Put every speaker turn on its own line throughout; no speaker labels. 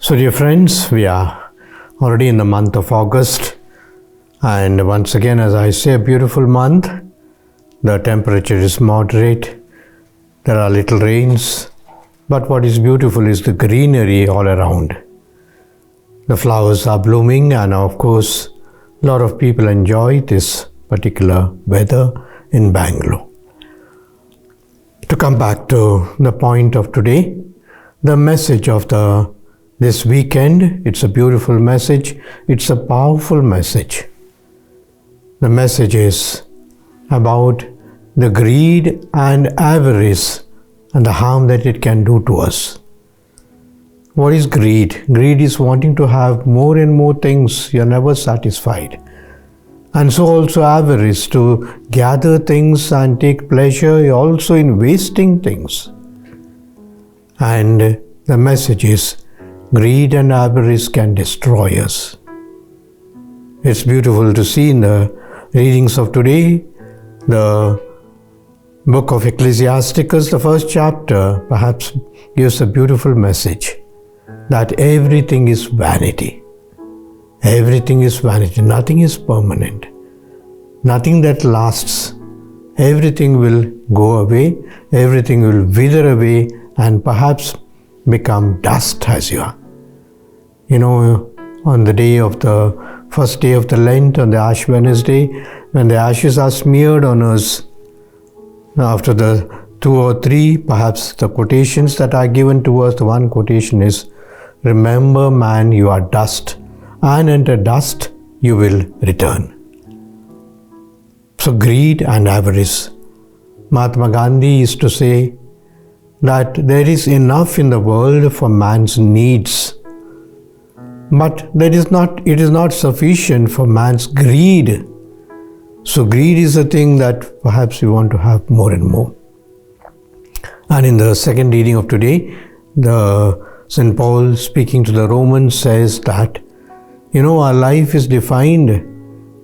So dear friends, we are already in the month of August, and once again, as I say, a beautiful month. The temperature is moderate, there are little rains, but what is beautiful is the greenery all around. The flowers are blooming, and of course, a lot of people enjoy this particular weather in Bangalore. To come back to the point of today, the message of this weekend, it's a beautiful message, it's a powerful message. The message is about the greed and avarice and the harm that it can do to us. What is greed? Greed is wanting to have more and more things, you're never satisfied. And so also avarice, to gather things and take pleasure also in wasting things. And the message is, greed and avarice can destroy us. It's beautiful to see in the readings of today, the book of Ecclesiasticus, the first chapter, perhaps gives a beautiful message that everything is vanity. Everything is vanity. Nothing is permanent. Nothing that lasts. Everything will go away. Everything will wither away and perhaps become dust as you are. You know, on the day of the first day of the Lent, on the Ash Wednesday, when the ashes are smeared on us, after the 2 or 3, perhaps the quotations that are given to us, the one quotation is, "Remember, man, you are dust, and unto dust you will return." So greed and avarice. Mahatma Gandhi used to say that there is enough in the world for man's needs, but it is not sufficient for man's greed. So greed is a thing that perhaps we want to have more and more. And in the second reading of today, the St. Paul speaking to the Romans says that, our life is defined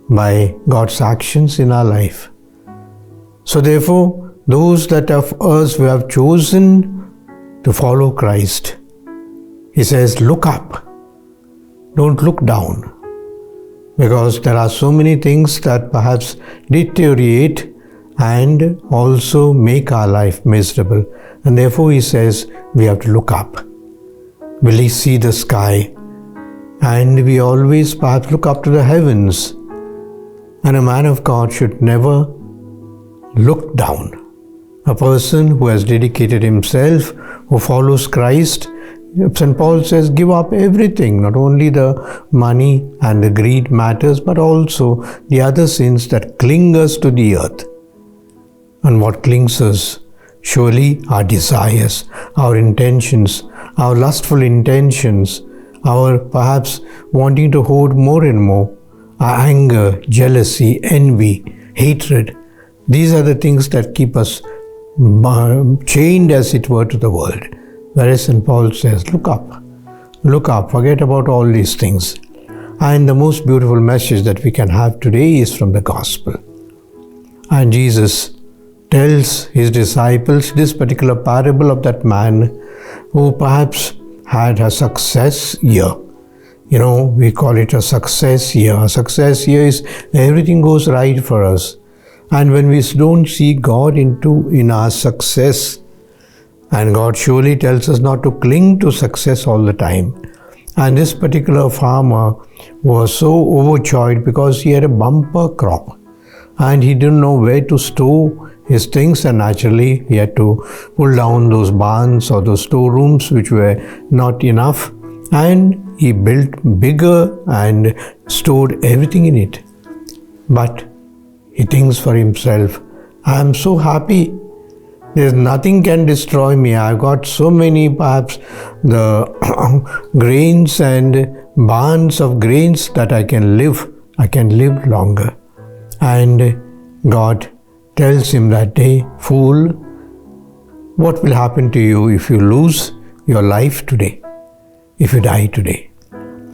by God's actions in our life. So therefore, those that of us who have chosen to follow Christ, he says, look up, don't look down, because there are so many things that perhaps deteriorate and also make our life miserable. And therefore he says, we have to look up. Will we see the sky? And we always perhaps look up to the heavens. And a man of God should never look down. A person who has dedicated himself, who follows Christ, St. Paul says, give up everything, not only the money and the greed matters, but also the other sins that cling us to the earth. And what clings us? Surely our desires, our intentions, our lustful intentions, our perhaps wanting to hoard more and more, our anger, jealousy, envy, hatred. These are the things that keep us chained, as it were, to the world. Whereas St. Paul says, look up, forget about all these things. And the most beautiful message that we can have today is from the Gospel. And Jesus tells his disciples this particular parable of that man who perhaps had a success year. We call it a success year. A success year is everything goes right for us. And when we don't see God in our success, and God surely tells us not to cling to success all the time. And this particular farmer was so overjoyed because he had a bumper crop and he didn't know where to store his things, and naturally he had to pull down those barns or those storerooms which were not enough, and he built bigger and stored everything in it. But he thinks for himself, I am so happy. There's nothing can destroy me. I've got so many, perhaps, the grains and barns of grains that I can live longer. And God tells him that day, fool, what will happen to you if you lose your life today, if you die today?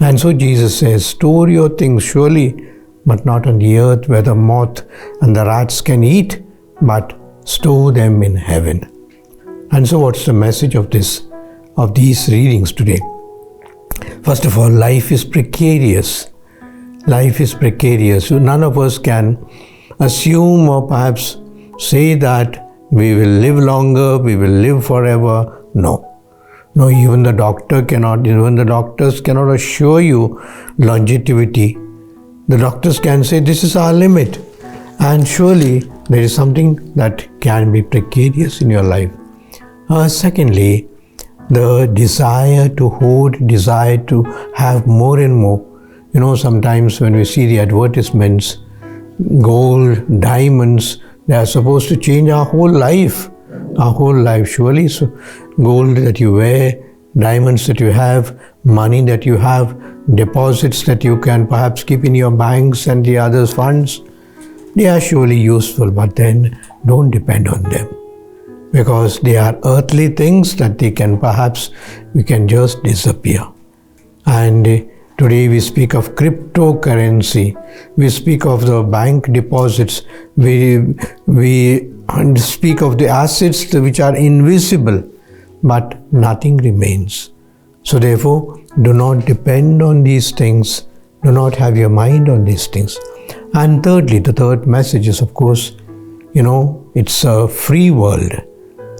And so Jesus says, store your things surely, but not on the earth where the moth and the rats can eat, but store them in heaven. And so what's the message of these readings today? First of all, life is precarious. Life is precarious. None of us can assume or perhaps say that we will live longer, we will live forever. No. No, even the doctors cannot assure you longevity. The doctors can say this is our limit. And surely there is something that can be precarious in your life. Secondly, the desire to hoard, desire to have more and more. Sometimes when we see the advertisements, gold, diamonds, they are supposed to change our whole life. Our whole life, surely. So, gold that you wear, diamonds that you have, money that you have, deposits that you can perhaps keep in your banks and the others' funds, they are surely useful, but then don't depend on them. Because they are earthly things that we can just disappear. And today we speak of cryptocurrency, we speak of the bank deposits, we speak of the assets which are invisible, but nothing remains. So therefore, do not depend on these things, do not have your mind on these things. And thirdly, the third message is, of course, it's a free world.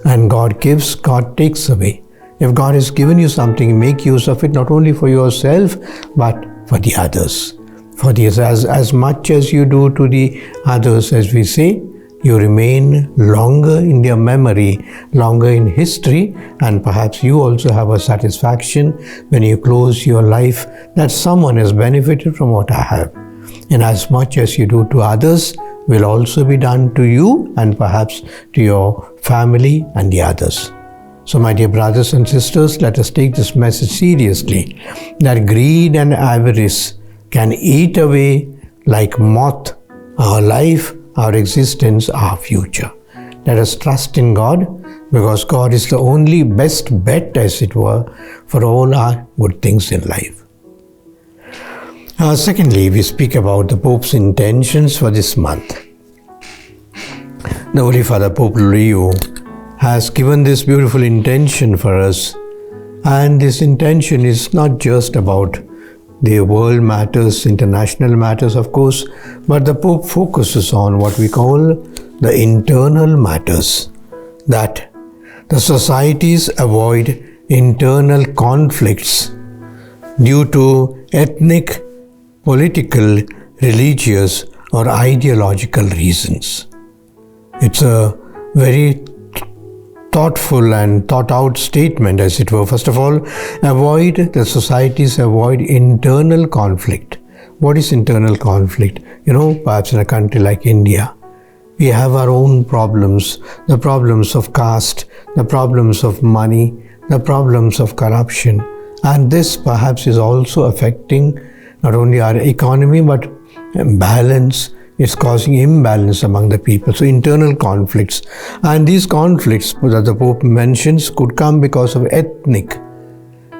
And God gives, God takes away. If God has given you something, make use of it not only for yourself, but for the others. For the as much as you do to the others, as we say, you remain longer in their memory, longer in history, and perhaps you also have a satisfaction when you close your life that someone has benefited from what I have. And as much as you do to others will also be done to you and perhaps to your family and the others. So my dear brothers and sisters, let us take this message seriously, that greed and avarice can eat away like moth our life, our existence, our future. Let us trust in God, because God is the only best bet, as it were, for all our good things in life. Secondly, we speak about the Pope's intentions for this month. The Holy Father Pope Leo has given this beautiful intention for us, and this intention is not just about the world matters, international matters, of course, but the Pope focuses on what we call the internal matters, that the societies avoid internal conflicts due to ethnic, political, religious, or ideological reasons. It's a very thoughtful and thought out statement, as it were. First of all, the societies avoid internal conflict. What is internal conflict? Perhaps in a country like India, we have our own problems, the problems of caste, the problems of money, the problems of corruption. And this perhaps is also affecting not only our economy, but balance. It's causing imbalance among the people. So internal conflicts. And these conflicts that the Pope mentions could come because of ethnic.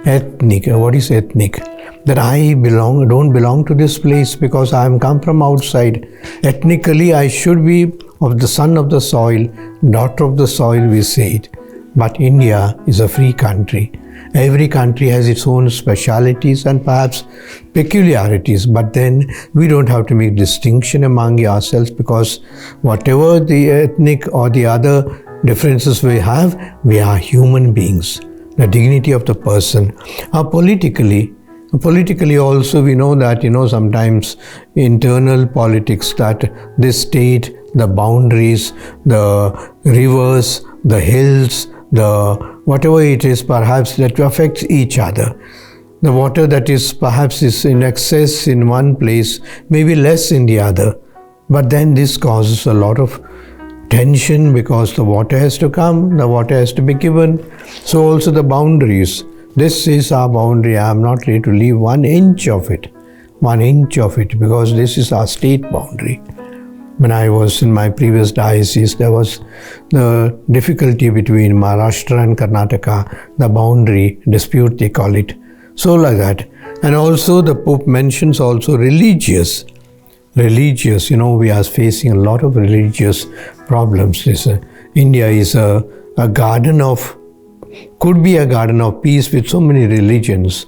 What is ethnic? That I don't belong to this place because I am come from outside. Ethnically, I should be of the son of the soil, daughter of the soil, we say it. But India is a free country. Every country has its own specialities and perhaps peculiarities, but then we don't have to make distinction among ourselves, because whatever the ethnic or the other differences we have, we are human beings. The dignity of the person. Politically also we know that, sometimes internal politics, that this state, the boundaries, the rivers, the hills, whatever it is perhaps that affects each other. The water that is perhaps is in excess in one place may be less in the other. But then this causes a lot of tension, because the water has to come, the water has to be given. So also the boundaries. This is our boundary. I am not ready to leave 1 inch of it, because this is our state boundary. When I was in my previous diocese, there was the difficulty between Maharashtra and Karnataka, the boundary dispute they call it. So like that. And also the Pope mentions also religious. We are facing a lot of religious problems. India is a garden of, could be a garden of peace with so many religions.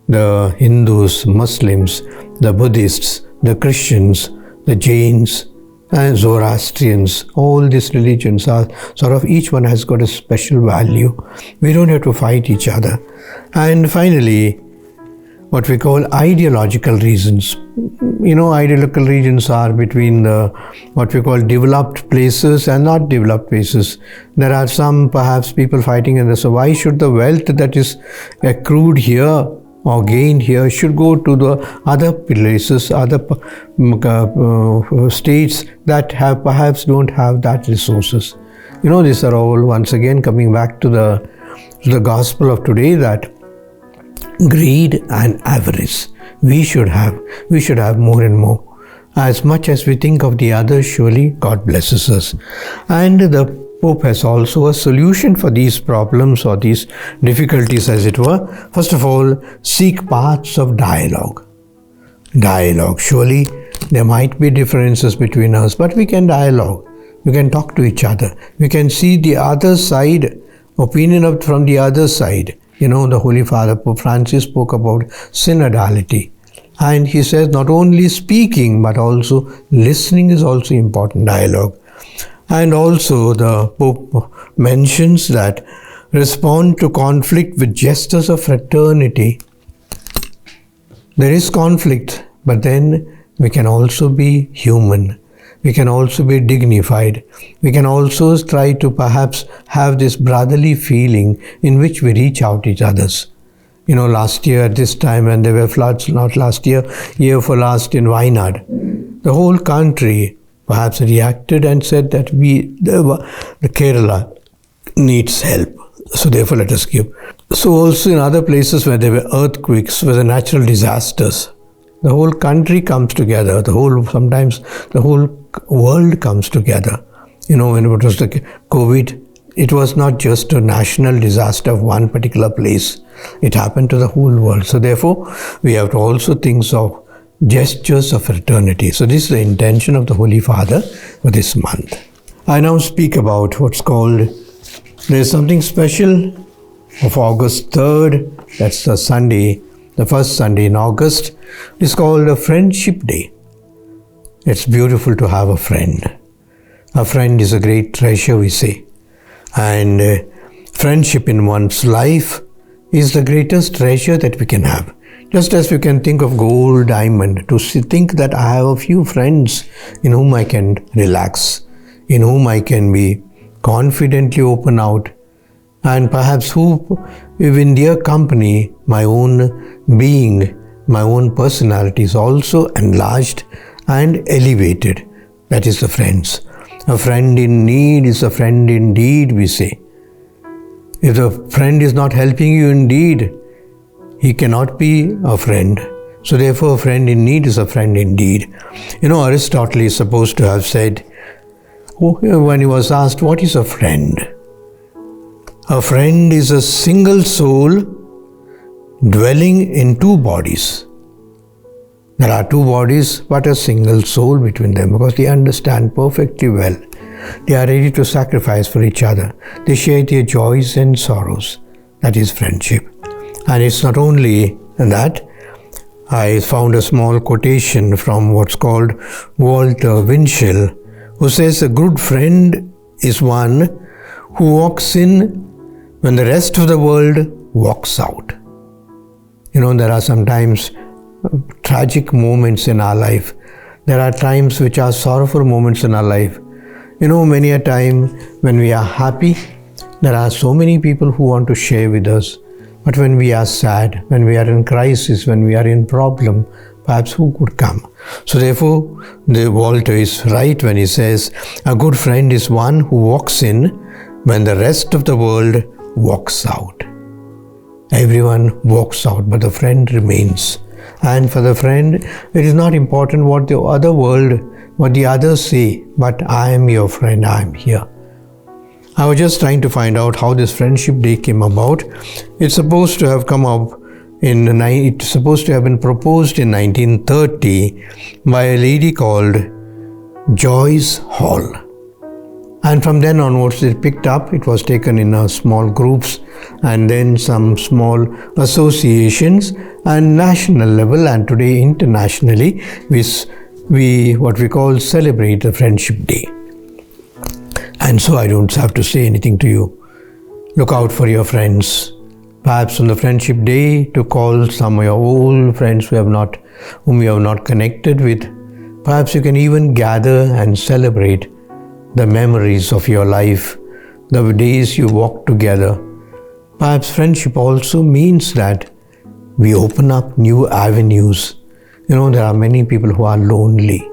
the Hindus, Muslims, the Buddhists, the Christians, the Jains, and Zoroastrians. All these religions are sort of, each one has got a special value. We don't have to fight each other. And finally, what we call ideological reasons. Ideological reasons are between the what we call developed places and not developed places. There are some perhaps people fighting in this. So why should the wealth that is accrued here or gained here should go to the other places, other states that have perhaps don't have that resources? These are all once again coming back to the gospel of today, that greed and avarice we should have more and more. As much as we think of the others, surely God blesses us. And the Pope has also a solution for these problems or these difficulties, as it were. First of all, seek paths of dialogue. Surely there might be differences between us, but we can dialogue. We can talk to each other. We can see the other side, opinion from the other side. The Holy Father, Pope Francis, spoke about synodality. And he says not only speaking, but also listening is also important, dialogue. And also the Pope mentions that respond to conflict with gestures of fraternity. There is conflict, but then we can also be human. We can also be dignified. We can also try to perhaps have this brotherly feeling in which we reach out to each others. Last year at this time when there were floods, not last year, year for last in Vyani, the whole country perhaps reacted and said that the Kerala needs help. So therefore let us give. So also in other places where there were earthquakes, where the natural disasters, the whole country comes together, sometimes the whole world comes together. When it was the COVID, it was not just a national disaster of one particular place. It happened to the whole world. So therefore, we have to also think of gestures of fraternity. So this is the intention of the Holy Father for this month. I now speak about what's called, there is something special of August 3rd, that's the Sunday, the first Sunday in August. It's called a Friendship Day. It's beautiful to have a friend. A friend is a great treasure, we say. And friendship in one's life is the greatest treasure that we can have. Just as we can think of gold, diamond, to think that I have a few friends in whom I can relax, in whom I can be confidently open out, and perhaps who, in their company, my own being, my own personality is also enlarged and elevated. That is the friends. A friend in need is a friend indeed, we say. If the friend is not helping you indeed, he cannot be a friend. So therefore, a friend in need is a friend indeed. Aristotle is supposed to have said, when he was asked, what is a friend? A friend is a single soul dwelling in two bodies. There are two bodies, but a single soul between them, because they understand perfectly well. They are ready to sacrifice for each other. They share their joys and sorrows. That is friendship. And it's not only that. I found a small quotation from what's called Walter Winchell, who says a good friend is one who walks in when the rest of the world walks out. There are sometimes tragic moments in our life. There are times which are sorrowful moments in our life. Many a time when we are happy, there are so many people who want to share with us. But when we are sad, when we are in crisis, when we are in problem, perhaps who could come? So therefore, Walter is right when he says, a good friend is one who walks in when the rest of the world walks out. Everyone walks out, but the friend remains. And for the friend, it is not important what the other world, what the others say, but I am your friend, I am here. I was just trying to find out how this Friendship Day came about. It's supposed to have come up it's supposed to have been proposed in 1930 by a lady called Joyce Hall. And from then onwards it picked up, it was taken in small groups, and then some small associations, and national level, and today internationally, we what we call celebrate the Friendship Day. And so I don't have to say anything to you. Look out for your friends. Perhaps on the Friendship Day, to call some of your old friends whom you have not connected with. Perhaps you can even gather and celebrate the memories of your life, the days you walked together. Perhaps friendship also means that we open up new avenues. There are many people who are lonely.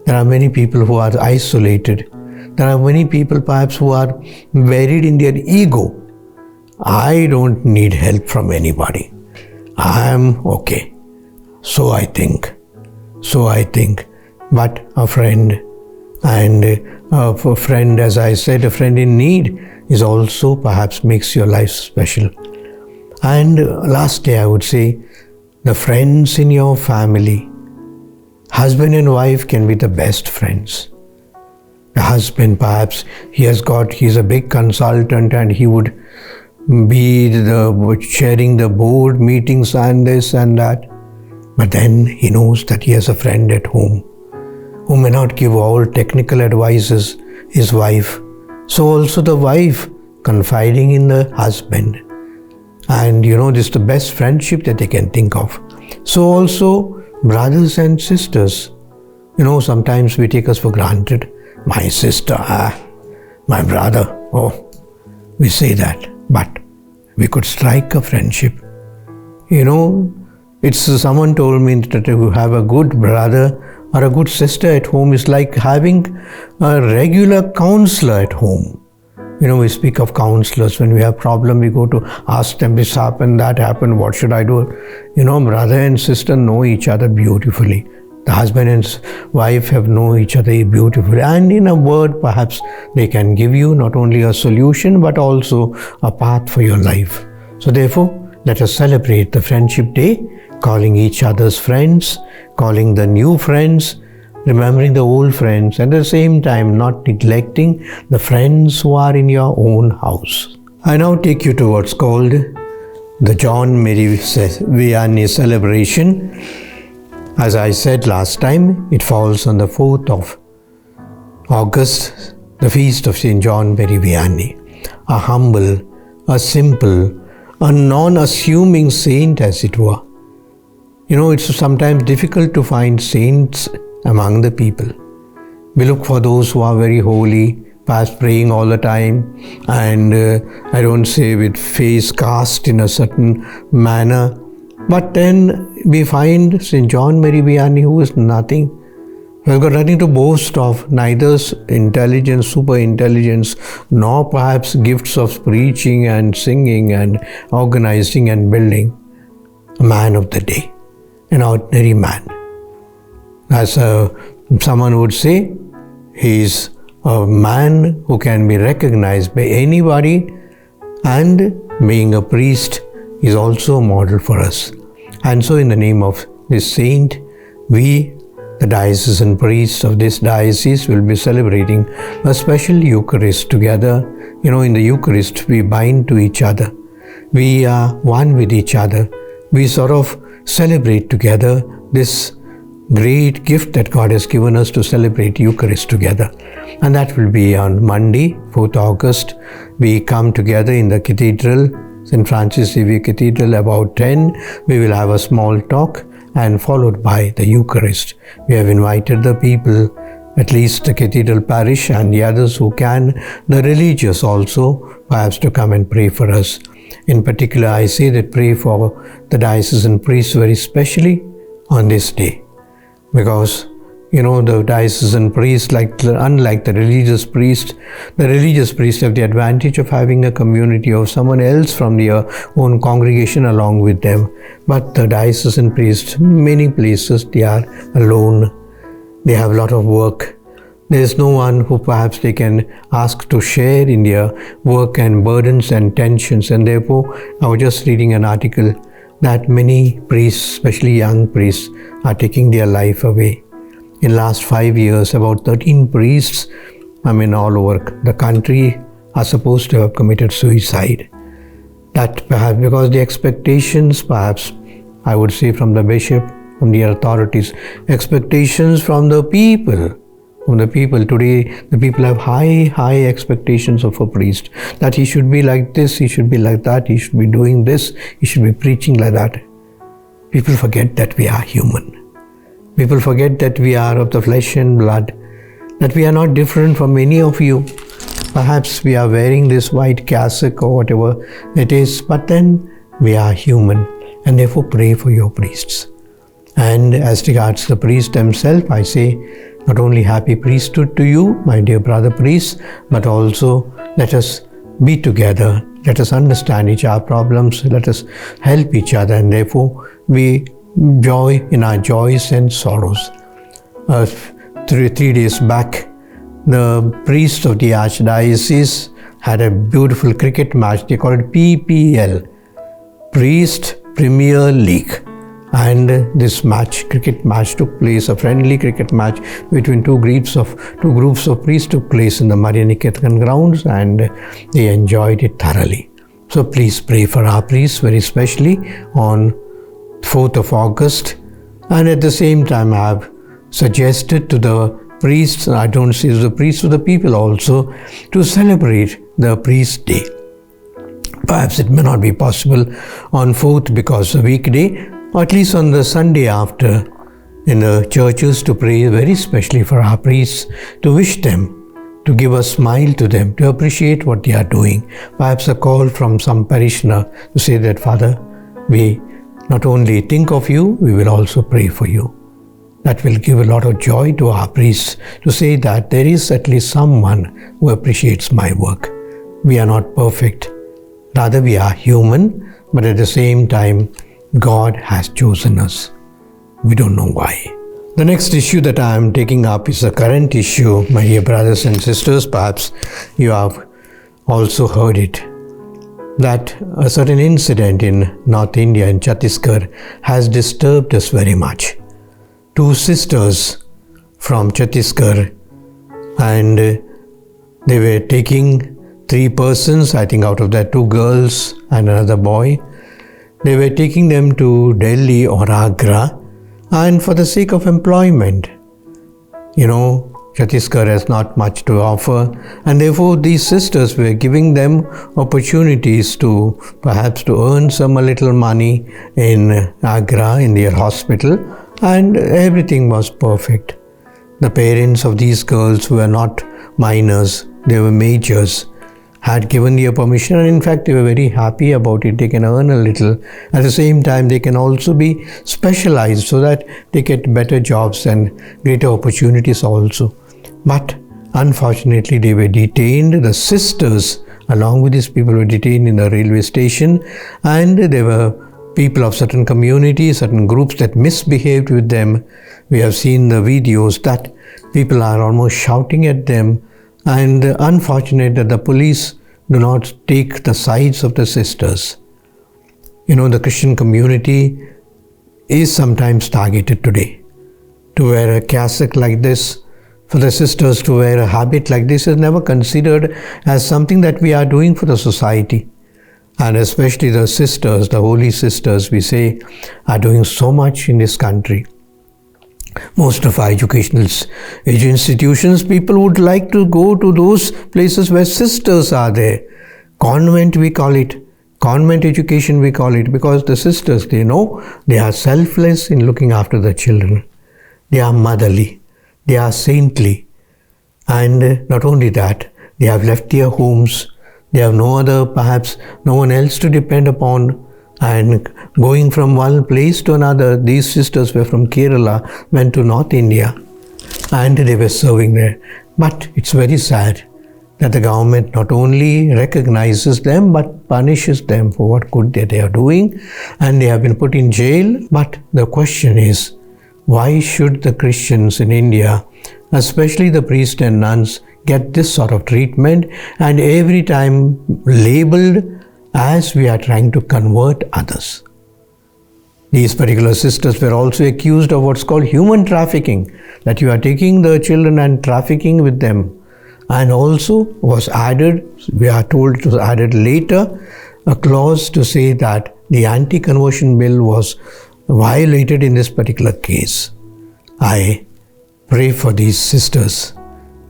There are many people who are isolated. There are many people perhaps who are buried in their ego. I don't need help from anybody. I am okay. So I think. But a friend, and a friend, as I said, a friend in need is also perhaps makes your life special. And lastly, I would say, the friends in your family. Husband and wife can be the best friends. The husband, perhaps, he's a big consultant, and he would be chairing the board meetings and this and that. But then he knows that he has a friend at home who may not give all technical advices, his wife. So also the wife confiding in the husband. And this is the best friendship that they can think of. So also brothers and sisters. Sometimes we take us for granted. My sister, my brother, we say that. But we could strike a friendship. Someone told me that to have a good brother or a good sister at home is like having a regular counselor at home. We speak of counselors. When we have problem, we go to ask them, this happened, that happened, what should I do? Brother and sister know each other beautifully. The husband and wife have known each other beautifully. And in a word, perhaps they can give you not only a solution, but also a path for your life. So therefore, let us celebrate the Friendship Day, calling each other's friends, calling the new friends, remembering the old friends, and at the same time not neglecting the friends who are in your own house. I now take you to what's called the John Mary Vyani celebration. As I said last time, it falls on the 4th of August, the feast of St. John Mary Vyani, a humble, a simple, a non-assuming saint, as it were. It's sometimes difficult to find saints among the people. We look for those who are very holy, perhaps praying all the time, and I don't say with face cast in a certain manner. But then we find St. John Mary Vyani, who is nothing, who has got nothing to boast of, neither intelligence, super intelligence, nor perhaps gifts of preaching and singing and organizing and building. A man of the day, an ordinary man. As someone would say, he is a man who can be recognized by anybody, and being a priest is also a model for us. And so in the name of this saint, we, the diocesan priests of this diocese, will be celebrating a special Eucharist together. In the Eucharist, we bind to each other. We are one with each other. We sort of celebrate together this great gift that God has given us to celebrate Eucharist together. And that will be on Monday, 4th August. We come together in the cathedral, St. Francis Xavier Cathedral, about 10. We will have a small talk and followed by the Eucharist. We have invited the people, at least the cathedral parish and the others who can, the religious also, perhaps to come and pray for us. In particular, I say that pray for the diocesan priests very specially on this day, because the diocesan priest, unlike the religious priest have the advantage of having a community of someone else from their own congregation along with them. But the diocesan priest, many places they are alone. They have a lot of work. There is no one who perhaps they can ask to share in their work and burdens and tensions. And therefore, I was just reading an article that many priests, especially young priests, are taking their life away. In last 5 years, about 13 priests, all over the country, are supposed to have committed suicide. That perhaps because the expectations, perhaps I would say from the bishop, from the authorities, expectations from the people. Today, the people have high expectations of a priest. That he should be like this, he should be like that, he should be doing this, he should be preaching like that. People forget that we are human. People forget that we are of the flesh and blood, that we are not different from any of you. Perhaps we are wearing this white cassock or whatever it is, but then we are human, and therefore pray for your priests. And as regards the priest themselves, I say, not only happy priesthood to you, my dear brother priests, but also let us be together. Let us understand each other's problems. Let us help each other, and therefore we joy in our joys and sorrows. 3 days back, the priests of the Archdiocese had a beautiful cricket match. They call it PPL, Priest Premier League. And this cricket match took place, a friendly cricket match between two groups of priests took place in the Marianiketan grounds, and they enjoyed it thoroughly. So please pray for our priests, very especially on 4th of August. And at the same time, I have suggested to the priests, I don't say to the priests, to the people also, to celebrate the priest day. Perhaps it may not be possible on 4th because of a weekday, or at least on the Sunday after in the churches, to pray very specially for our priests, to wish them, to give a smile to them, to appreciate what they are doing. Perhaps a call from some parishioner to say that, Father, we not only think of you, we will also pray for you. That will give a lot of joy to our priests to say that there is at least someone who appreciates my work. We are not perfect. Rather, we are human, but at the same time, God has chosen us. We don't know why. The next issue that I am taking up is a current issue, my dear brothers and sisters. Perhaps you have also heard it, that a certain incident in North India, in Chhattiskar, has disturbed us very much. 2 sisters from Chhattiskar, and they were taking 3 persons, I think out of that 2 girls and another boy. They were taking them to Delhi or Agra, and for the sake of employment. Chhattiskar has not much to offer, and therefore these sisters were giving them opportunities to perhaps to earn a little money in Agra, in their hospital, and everything was perfect. The parents of these girls, who were not minors, they were majors, had given their permission, and in fact they were very happy about it. They can earn a little. At the same time, they can also be specialized so that they get better jobs and greater opportunities also. But unfortunately, they were detained. The sisters, along with these people, were detained in the railway station, and there were people of certain communities, certain groups that misbehaved with them. We have seen the videos that people are almost shouting at them, and unfortunate that the police do not take the sides of the sisters. The Christian community is sometimes targeted today. To wear a cassock like this, for the sisters to wear a habit like this is never considered as something that we are doing for the society. And especially the sisters, the holy sisters, we say, are doing so much in this country. Most of our educational institutions, people would like to go to those places where sisters are there. Convent, we call it. Convent education, we call it, because the sisters, they know they are selfless in looking after the children. They are motherly. They are saintly. And not only that, they have left their homes. They have no one else to depend upon. And going from one place to another, these sisters were from Kerala, went to North India, and they were serving there. But it's very sad that the government not only recognizes them, but punishes them for what good they are doing, and they have been put in jail. But the question is, why should the Christians in India, especially the priests and nuns, get this sort of treatment, and every time labeled as we are trying to convert others? These particular sisters were also accused of what's called human trafficking, that you are taking the children and trafficking with them. And also was added, we are told it was added later, a clause to say that the anti-conversion bill was violated in this particular case. I pray for these sisters.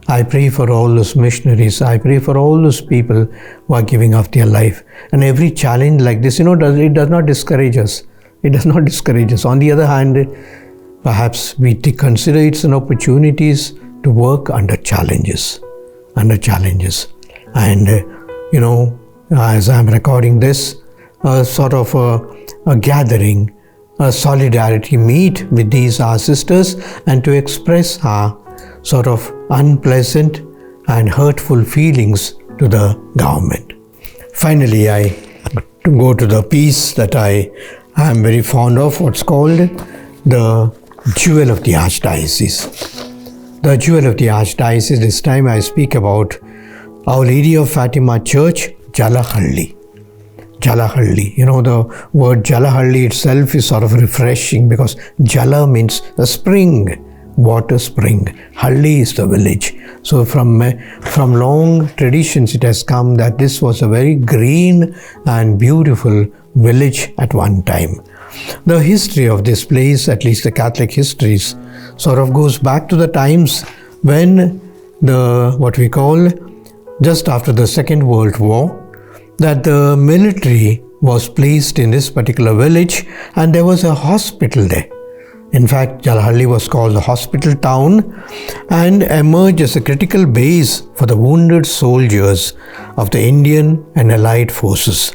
I pray for all those missionaries. I pray for all those people who are giving up their life. And every challenge like this, it does not discourage us. It does not discourage us. On the other hand, perhaps we consider it's an opportunity to work under challenges. And, as I'm recording this, a sort of a gathering, a solidarity meet with these our sisters and to express our sort of unpleasant and hurtful feelings to the government. Finally, I go to the piece that I am very fond of, what's called the Jewel of the Archdiocese. The Jewel of the Archdiocese, this time I speak about Our Lady of Fatima Church, Jalahi. Jalahi. The word Jalahi itself is sort of refreshing because Jala means a spring, water spring. Halli is the village. So from long traditions it has come that this was a very green and beautiful village at one time. The history of this place, at least the Catholic histories, sort of goes back to the times when what we call just after the Second World War, that the military was placed in this particular village and there was a hospital there. In fact, Jalahi was called the hospital town and emerged as a critical base for the wounded soldiers of the Indian and Allied forces.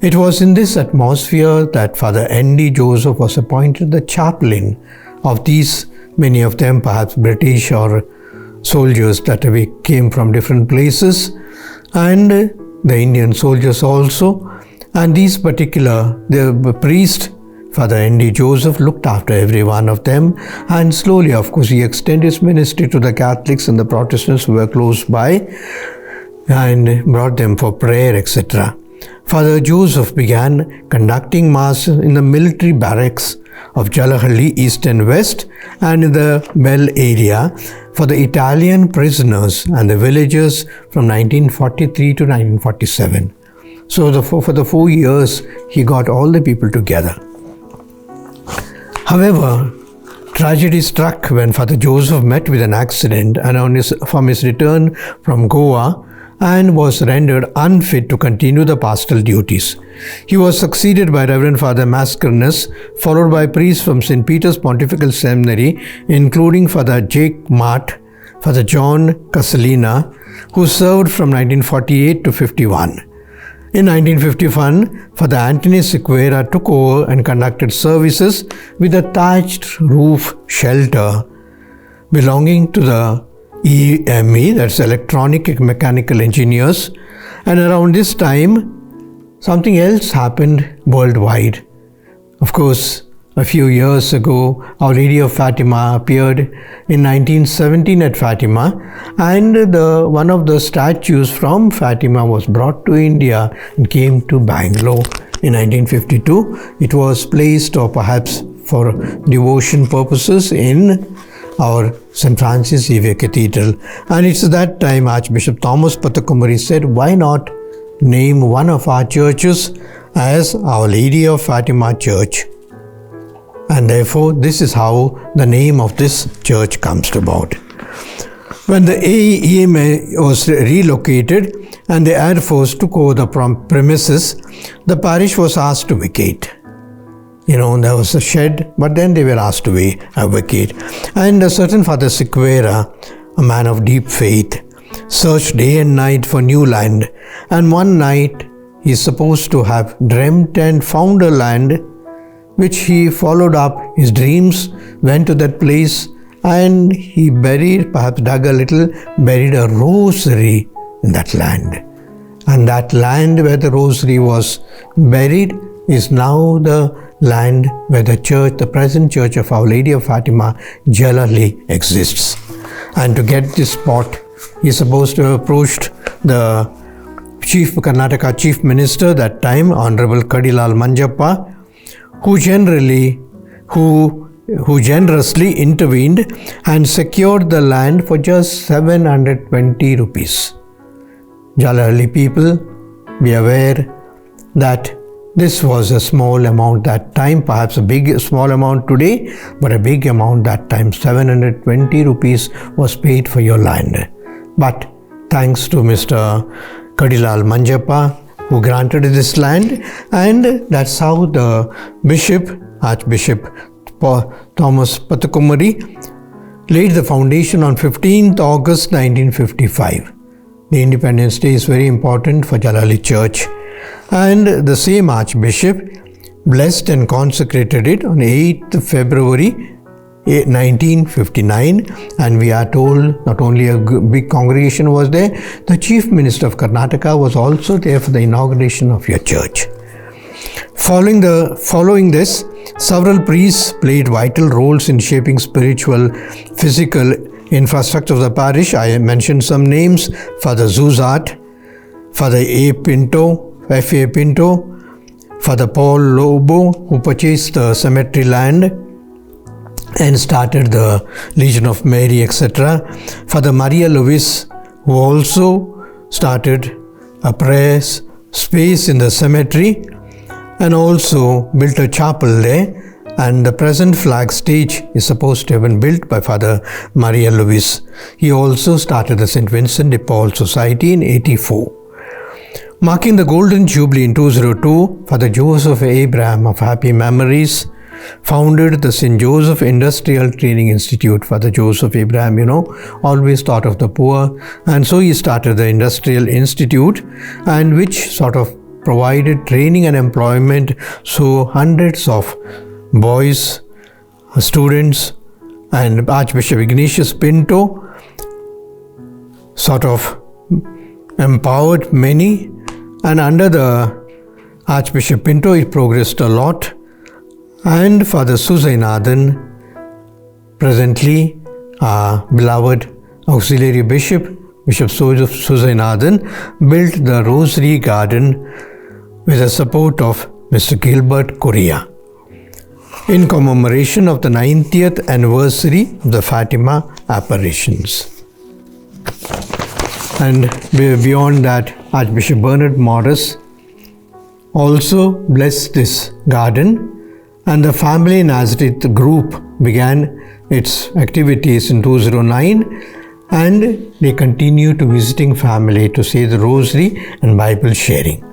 It was in this atmosphere that Father N.D. Joseph was appointed the chaplain of these, many of them perhaps British or soldiers that came from different places, and the Indian soldiers also. And the priest, Father N.D. Joseph, looked after every one of them, and slowly, of course, he extended his ministry to the Catholics and the Protestants who were close by and brought them for prayer, etc. Father Joseph began conducting Mass in the military barracks of Jalahi East and West and in the Bell area for the Italian prisoners and the villagers from 1943 to 1947. So for the 4 years, he got all the people together. However, tragedy struck when Father Joseph met with an accident and from his return from Goa and was rendered unfit to continue the pastoral duties. He was succeeded by Reverend Father Mascarenhas, followed by priests from St. Peter's Pontifical Seminary, including Father Jake Mart, Father John Casalina, who served from 1948 to 51. In 1951, Father Anthony Sequeira took over and conducted services with a thatched roof shelter belonging to the EME, that's Electronic Mechanical Engineers. And around this time, something else happened worldwide. Of course, a few years ago, Our Lady of Fatima appeared in 1917 at Fatima, and one of the statues from Fatima was brought to India and came to Bangalore in 1952. It was placed, or perhaps for devotion purposes, in our St. Francis Xavier Cathedral. And it's at that time Archbishop Thomas Pathakumbari said, why not name one of our churches as Our Lady of Fatima Church? And therefore, this is how the name of this church comes about. When the EMA was relocated and the Air Force took over the premises, the parish was asked to vacate. There was a shed, but then they were asked to vacate. And a certain Father Sequeira, a man of deep faith, searched day and night for new land. And one night, he is supposed to have dreamt and found a land, which he followed up his dreams, went to that place, and he dug a little, buried a rosary in that land. And that land where the rosary was buried is now the land where the present church of Our Lady of Fatima, Jalahi, exists. And to get this spot, he is supposed to have approached the Karnataka Chief Minister that time, Honorable Kadilal Manjappa, who generously intervened and secured the land for just 720 rupees. Jalahi people, be aware, that this was a small amount that time, perhaps a small amount today, but a big amount that time. 720 rupees was paid for your land. But thanks to Mr. Kadilal Manjappa, who granted this land, and that's how the Archbishop Thomas Pathukumari laid the foundation on 15th August 1955. The Independence Day is very important for Jalahi Church, and the same Archbishop blessed and consecrated it on 8th February 1959, and we are told not only a big congregation was there, the Chief Minister of Karnataka was also there for the inauguration of your church. Following this, several priests played vital roles in shaping spiritual, physical infrastructure of the parish. I mentioned some names: Father Zuzat, Father A. Pinto, F.A. Pinto, Father Paul Lobo, who purchased the cemetery land and started the Legion of Mary, etc. Father Maria Luis, who also started a prayer space in the cemetery and also built a chapel there. And the present flag stage is supposed to have been built by Father Maria Luis. He also started the St. Vincent de Paul Society in 1884. Marking the Golden Jubilee in 2002, Father Joseph Abraham of happy memories founded the St. Joseph Industrial Training Institute. Father Joseph Abraham, always thought of the poor, and so he started the Industrial Institute, and which sort of provided training and employment. So hundreds of boys, students, and Archbishop Ignatius Pinto sort of empowered many, and under the Archbishop Pinto it progressed a lot. And Father Susainathan, presently our beloved auxiliary Bishop Susainathan, built the Rosary Garden with the support of Mr. Gilbert Correa in commemoration of the 90th anniversary of the Fatima apparitions. And beyond that, Archbishop Bernard Morris also blessed this garden, and the Family Nazareth group began its activities in 2009, and they continue to visiting family to say the Rosary and Bible sharing.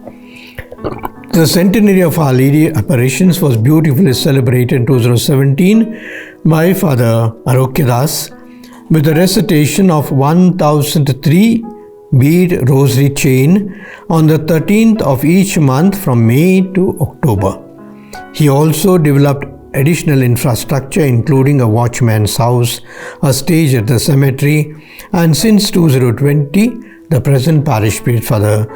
The centenary of Our Lady apparitions was beautifully celebrated in 2017 by Father Arokyadas with the recitation of 1003 bead rosary chain on the 13th of each month from May to October. He also developed additional infrastructure including a watchman's house, a stage at the cemetery, and since 2020 the present parish priest Father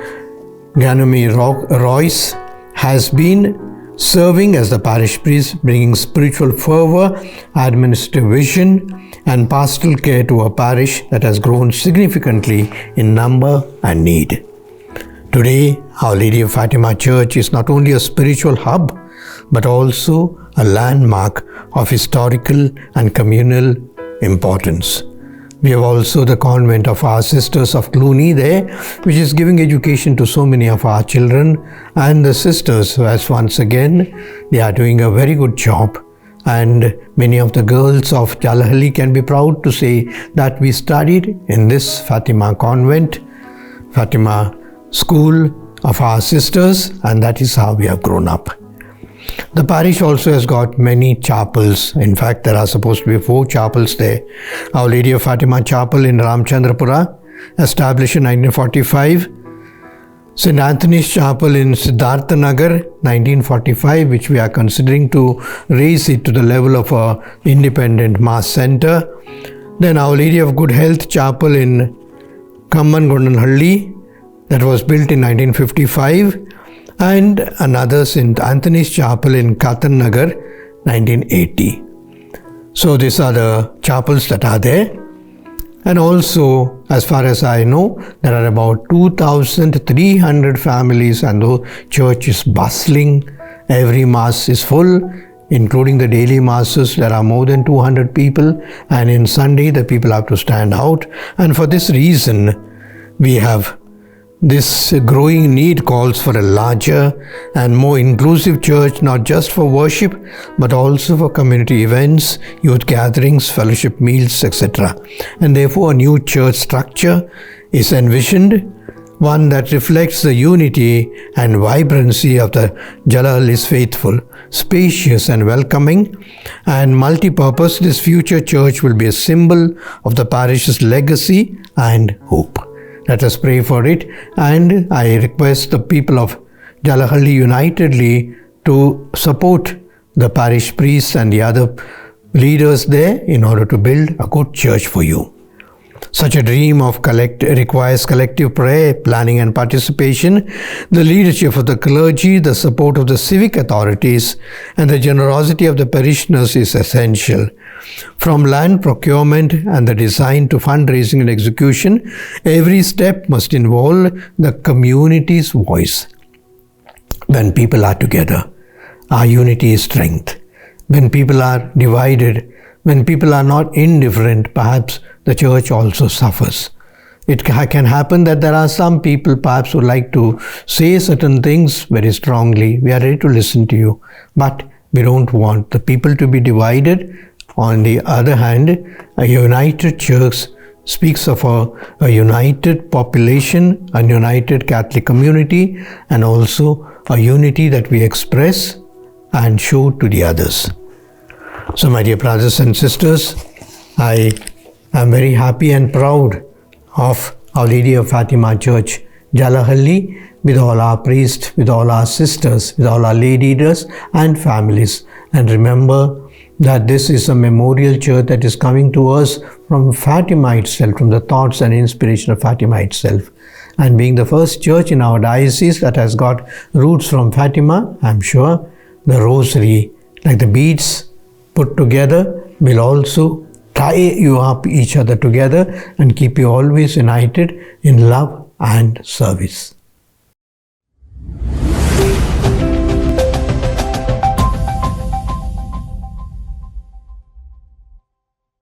Ganami Royce has been serving as the parish priest, bringing spiritual fervor, administrative vision, and pastoral care to a parish that has grown significantly in number and need. Today, Our Lady of Fatima Church is not only a spiritual hub, but also a landmark of historical and communal importance. We have also the convent of our sisters of Cluny there, which is giving education to so many of our children, and the sisters, as once again, they are doing a very good job. And many of the girls of Jalahi can be proud to say that we studied in this Fatima convent, Fatima school of our sisters, and that is how we have grown up. The parish also has got many chapels. In fact, there are supposed to be 4 chapels there. Our Lady of Fatima Chapel in Ramchandrapura, established in 1945. St. Anthony's Chapel in Siddhartha Nagar, 1945, which we are considering to raise it to the level of an independent mass center. Then Our Lady of Good Health Chapel in Kammangondanhalli, that was built in 1955. And another St. Anthony's Chapel in Katan Nagar, 1980. So these are the chapels that are there. And also, as far as I know, there are about 2,300 families, and the church is bustling. Every mass is full, including the daily masses. There are more than 200 people, and in Sunday the people have to stand out. And for this reason, we have This growing need calls for a larger and more inclusive church, not just for worship, but also for community events, youth gatherings, fellowship meals, etc. And therefore, a new church structure is envisioned, one that reflects the unity and vibrancy of the Jalahi's faithful, spacious and welcoming, and multi-purpose. This future church will be a symbol of the parish's legacy and hope. Let us pray for it, and I request the people of Jalahi unitedly to support the parish priests and the other leaders there in order to build a good church for you. Such a dream requires collective prayer, planning and participation, the leadership of the clergy, the support of the civic authorities, and the generosity of the parishioners is essential. From land procurement and the design to fundraising and execution, every step must involve the community's voice. When people are together, our unity is strength. When people are divided, when people are not indifferent, perhaps the church also suffers. It can happen that there are some people perhaps who like to say certain things very strongly. We are ready to listen to you, but we don't want the people to be divided. On the other hand, a united church speaks of a united population, a united Catholic community, and also a unity that we express and show to the others. So, my dear brothers and sisters, I am very happy and proud of Our Lady of Fatima Church, Jalahi, with all our priests, with all our sisters, with all our lay leaders and families. And remember that this is a memorial church that is coming to us from Fatima itself, from the thoughts and inspiration of Fatima itself. And being the first church in our diocese that has got roots from Fatima, I'm sure the rosary, like the beads put together, will also tie you up each other together and keep you always united in love and service.